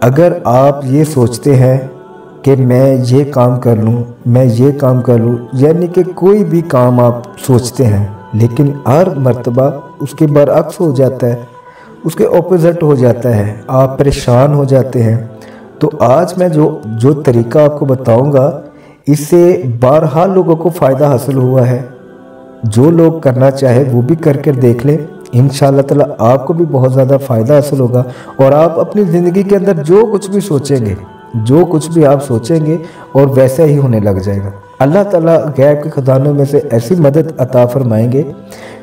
اگر آپ یہ سوچتے ہیں کہ میں یہ کام کر لوں، میں یہ کام کر لوں، یعنی کہ کوئی بھی کام آپ سوچتے ہیں لیکن ہر مرتبہ اس کے برعکس ہو جاتا ہے، اس کے اپوزٹ ہو جاتا ہے، آپ پریشان ہو جاتے ہیں، تو آج میں جو طریقہ آپ کو بتاؤں گا اس سے بہرحال لوگوں کو فائدہ حاصل ہوا ہے۔ جو لوگ کرنا چاہے وہ بھی کر کے دیکھ لیں، انشاءاللہ تعالی آپ کو بھی بہت زیادہ فائدہ حاصل ہوگا، اور آپ اپنی زندگی کے اندر جو کچھ بھی سوچیں گے، جو کچھ بھی آپ سوچیں گے اور ویسا ہی ہونے لگ جائے گا۔ اللہ تعالیٰ غیب کے خزانوں میں سے ایسی مدد عطا فرمائیں گے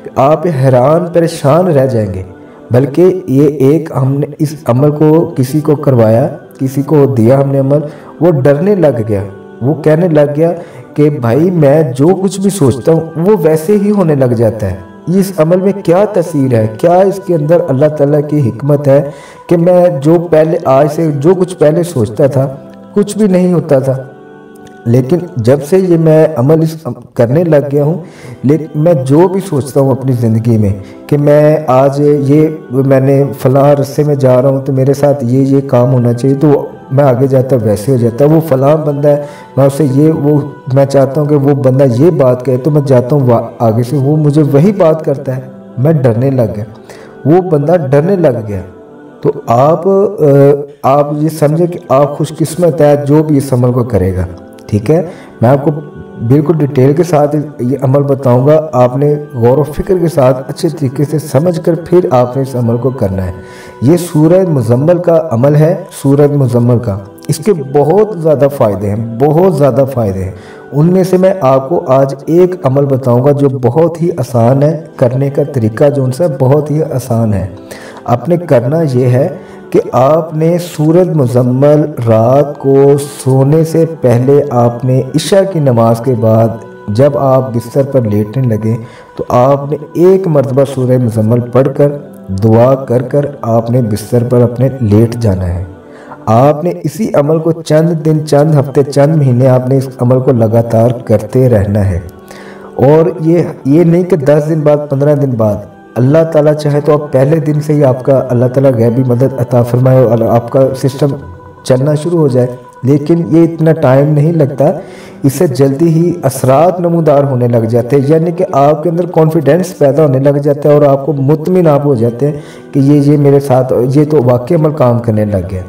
کہ آپ حیران پریشان رہ جائیں گے۔ بلکہ یہ ہم نے اس عمل کو کسی کو کروایا، کسی کو دیا ہم نے عمل، وہ ڈرنے لگ گیا، وہ کہنے لگ گیا کہ بھائی میں جو کچھ بھی سوچتا ہوں وہ ویسے ہی ہونے لگ جاتا ہے۔ اس عمل میں کیا تاثیر ہے، کیا اس کے اندر اللہ تعالیٰ کی حکمت ہے کہ میں جو کچھ پہلے سوچتا تھا کچھ بھی نہیں ہوتا تھا، لیکن جب سے یہ میں عمل کرنے لگ گیا ہوں، لیکن میں جو بھی سوچتا ہوں اپنی زندگی میں کہ میں آج میں نے فلاں رستے میں جا رہا ہوں تو میرے ساتھ یہ کام ہونا چاہیے، تو میں آگے جاتا ویسے ہو جاتا ہے۔ وہ فلاں بندہ ہے، میں اسے میں چاہتا ہوں کہ وہ بندہ یہ بات کہے تو میں جاتا ہوں آگے سے وہ مجھے وہی بات کرتا ہے، میں ڈرنے لگ گیا، وہ بندہ ڈرنے لگ گیا۔ تو آپ یہ سمجھیں کہ آپ خوش قسمت ہے جو بھی اس عمل کو کرے گا، ٹھیک ہے؟ میں آپ کو بالکل ڈیٹیل کے ساتھ یہ عمل بتاؤں گا، آپ نے غور و فکر کے ساتھ اچھے طریقے سے سمجھ کر پھر آپ نے اس عمل کو کرنا ہے۔ یہ سورہ مزمل کا عمل ہے، سورہ مزمل کا، اس کے بہت زیادہ فائدے ہیں، بہت زیادہ فائدے ہیں۔ ان میں سے میں آپ کو آج ایک عمل بتاؤں گا جو بہت ہی آسان ہے، کرنے کا طریقہ جو ان سے بہت ہی آسان ہے۔ آپ نے کرنا یہ ہے کہ آپ نے سورۃ مزمل رات کو سونے سے پہلے آپ نے عشاء کی نماز کے بعد جب آپ بستر پر لیٹنے لگے تو آپ نے ایک مرتبہ سورہ مزمل پڑھ کر دعا کر کر آپ نے بستر پر اپنے لیٹ جانا ہے۔ آپ نے اسی عمل کو چند دن، چند ہفتے، چند مہینے آپ نے اس عمل کو لگاتار کرتے رہنا ہے، اور یہ نہیں کہ 10 دن بعد، 15 دن بعد۔ اللہ تعالیٰ چاہے تو آپ پہلے دن سے ہی آپ کا اللہ تعالیٰ غیبی مدد عطا فرمائے اور آپ کا سسٹم چلنا شروع ہو جائے، لیکن یہ اتنا ٹائم نہیں لگتا، اس سے جلدی ہی اثرات نمودار ہونے لگ جاتے ہیں، یعنی کہ آپ کے اندر کانفیڈنس پیدا ہونے لگ جاتا ہے اور آپ کو مطمئن آپ ہو جاتے ہیں کہ یہ میرے ساتھ یہ تو واقعی عمل کام کرنے لگ گیا۔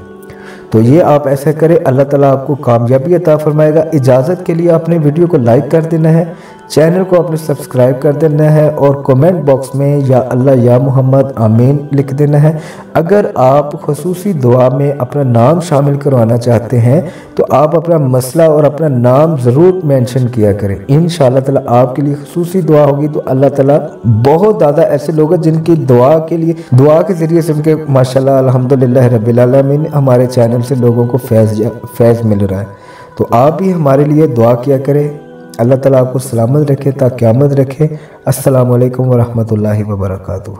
تو یہ آپ ایسا کریں، اللہ تعالیٰ آپ کو کامیابی عطا فرمائے گا۔ اجازت کے لیے آپ نے ویڈیو کو لائک کر دینا ہے، چینل کو آپ نے سبسکرائب کر دینا ہے، اور کومنٹ باکس میں یا اللہ یا محمد آمین لکھ دینا ہے۔ اگر آپ خصوصی دعا میں اپنا نام شامل کروانا چاہتے ہیں تو آپ اپنا مسئلہ اور اپنا نام ضرور مینشن کیا کریں، انشاءاللہ تعالیٰ آپ کے لیے خصوصی دعا ہوگی۔ تو اللہ تعالیٰ بہت زیادہ ایسے لوگ ہیں جن کی دعا کے ذریعے سے ان کے ماشاءاللہ الحمدللہ رب العالمین ہمارے چینل سے لوگوں کو فیض مل رہا ہے۔ تو آپ بھی ہمارے لیے دعا کیا کریں۔ اللہ تعالیٰ آپ کو سلامت رکھے تا قیامت رکھے۔ السلام علیکم ورحمۃ اللہ وبرکاتہ۔